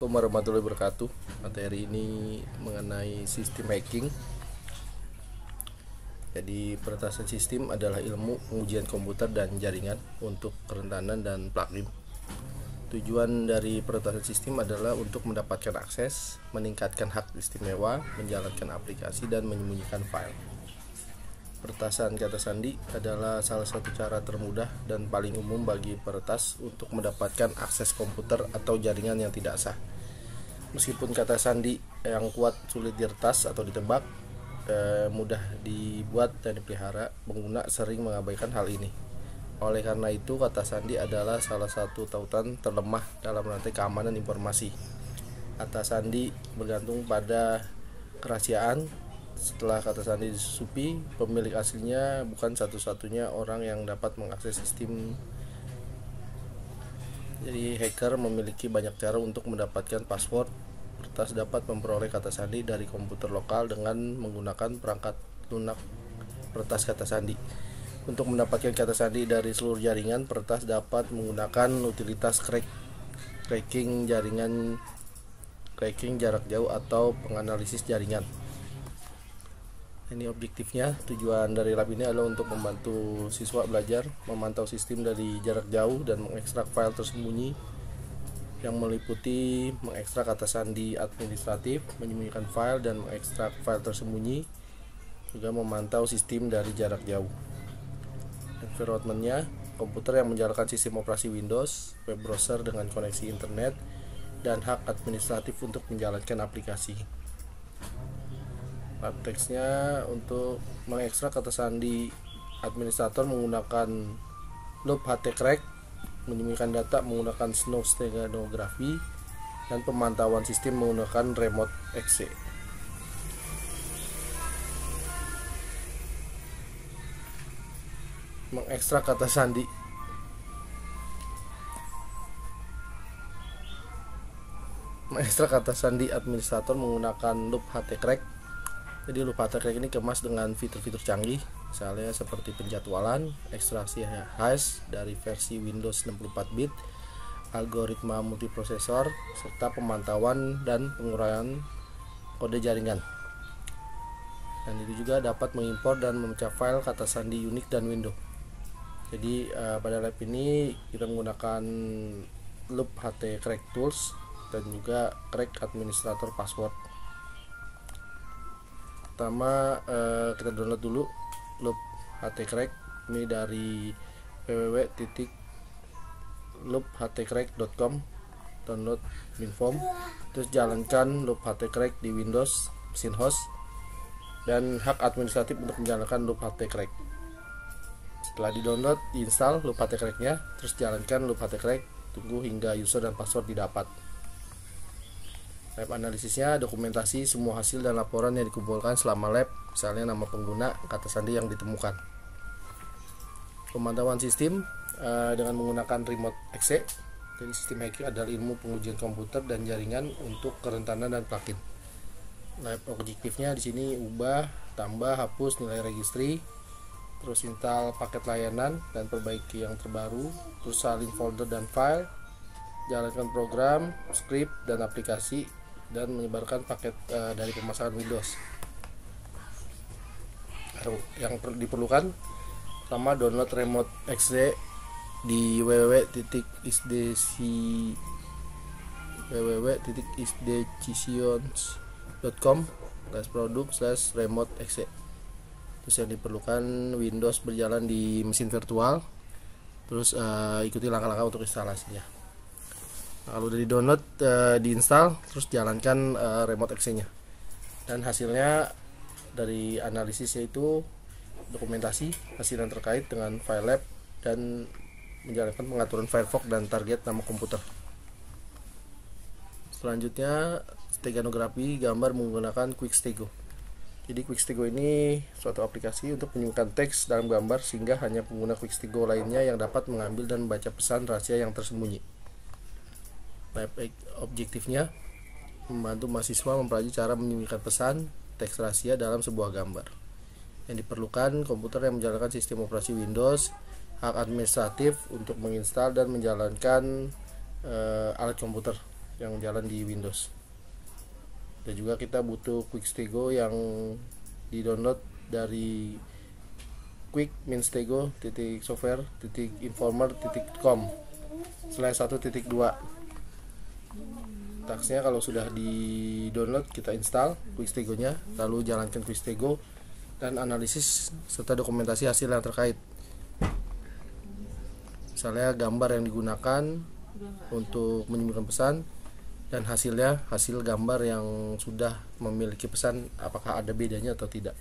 Assalamualaikum warahmatullahi wabarakatuh. Materi ini mengenai sistem hacking. Jadi peretasan sistem adalah ilmu pengujian komputer dan jaringan untuk kerentanan dan plugin. Tujuan dari peretasan sistem adalah untuk mendapatkan akses, meningkatkan hak istimewa, menjalankan aplikasi, dan menyembunyikan file. Peretasan kata sandi adalah salah satu cara termudah dan paling umum bagi peretas untuk mendapatkan akses komputer atau jaringan yang tidak sah. Meskipun kata sandi yang kuat sulit diretas atau ditebak, mudah dibuat dan dipelihara, pengguna sering mengabaikan hal ini. Oleh karena itu, kata sandi adalah salah satu tautan terlemah dalam rantai keamanan informasi. Kata sandi bergantung pada kerahasiaan. Setelah kata sandi disusupi, pemilik aslinya bukan satu-satunya orang yang dapat mengakses sistem. Jadi hacker memiliki banyak cara untuk mendapatkan password. Peretas dapat memperoleh kata sandi dari komputer lokal dengan menggunakan perangkat lunak peretas kata sandi. Untuk mendapatkan kata sandi dari seluruh jaringan, peretas dapat menggunakan utilitas cracking jarak jauh atau penganalisis jaringan. Ini objektifnya. Tujuan dari lab ini adalah untuk membantu siswa belajar memantau sistem dari jarak jauh dan mengekstrak file tersembunyi yang meliputi mengekstrak kata sandi administratif, menyembunyikan file, dan mengekstrak file tersembunyi, juga memantau sistem dari jarak jauh. Environment-nya, komputer yang menjalankan sistem operasi Windows, web browser dengan koneksi internet, dan hak administratif untuk menjalankan aplikasi. Lab teksnya untuk mengekstrak kata sandi administrator menggunakan loop htcrack, menyembunyikan data menggunakan snow steganography, dan pemantauan sistem menggunakan remote exe. Mengekstrak kata sandi administrator menggunakan loop htcrack. Jadi loop htcrack ini kemas dengan fitur-fitur canggih, misalnya seperti penjadwalan, ekstraksi hash dari versi Windows 64-bit, algoritma multiprosesor, serta pemantauan dan penguraian kode jaringan. Dan itu juga dapat mengimpor dan memecah file kata sandi Unix dan Windows. Jadi pada lab ini kita menggunakan loop htcrack tools dan juga crack administrator password. Pertama, kita download dulu loop htcrack ini dari www.loophtcrack.com, download binform, terus jalankan loop htcrack di Windows mesin host dan hak administratif untuk menjalankan loop htcrack. Setelah di-download, diinstal loop htcrack-nya, terus jalankan loop htcrack, tunggu hingga user dan password didapat. Lab analisisnya dokumentasi semua hasil dan laporan yang dikumpulkan selama lab, misalnya nama pengguna, kata sandi yang ditemukan. Pemantauan sistem dengan menggunakan remote exe. Jadi sistem hacking adalah ilmu pengujian komputer dan jaringan untuk kerentanan dan plugin. Lab objektifnya di sini ubah, tambah, hapus nilai registry, terus install paket layanan dan perbaiki yang terbaru, terus salin folder dan file, jalankan program, script dan aplikasi, dan menyebarkan paket dari pemasangan Windows. Yang diperlukan, pertama download remote exe di www.isdecisions.com/product/remote exe. Terus yang diperlukan Windows berjalan di mesin virtual. Terus ikuti langkah-langkah untuk instalasinya. Kalau udah di-download, diinstal, terus jalankan remote exe-nya. Dan hasilnya dari analisis yaitu dokumentasi hasil yang terkait dengan file lab dan menjalankan pengaturan Firefox dan target nama komputer. Selanjutnya, steganografi gambar menggunakan QuickStego. Jadi QuickStego ini suatu aplikasi untuk menyembunyikan teks dalam gambar sehingga hanya pengguna QuickStego lainnya yang dapat mengambil dan membaca pesan rahasia yang tersembunyi. Lab objektifnya membantu mahasiswa mempelajari cara menyembunyikan pesan teks rahasia dalam sebuah gambar. Yang diperlukan komputer yang menjalankan sistem operasi Windows, hak administratif untuk menginstal dan menjalankan alat komputer. yang jalan di Windows. Dan juga kita butuh Quickstego yang di download dari quick-software.informer.com/1.2. Tasknya kalau sudah di download, kita install Quickstego-nya, lalu jalankan Quickstego dan analisis serta dokumentasi hasil yang terkait. Misalnya gambar yang digunakan untuk menyembunyikan pesan dan hasil gambar yang sudah memiliki pesan, apakah ada bedanya atau tidak.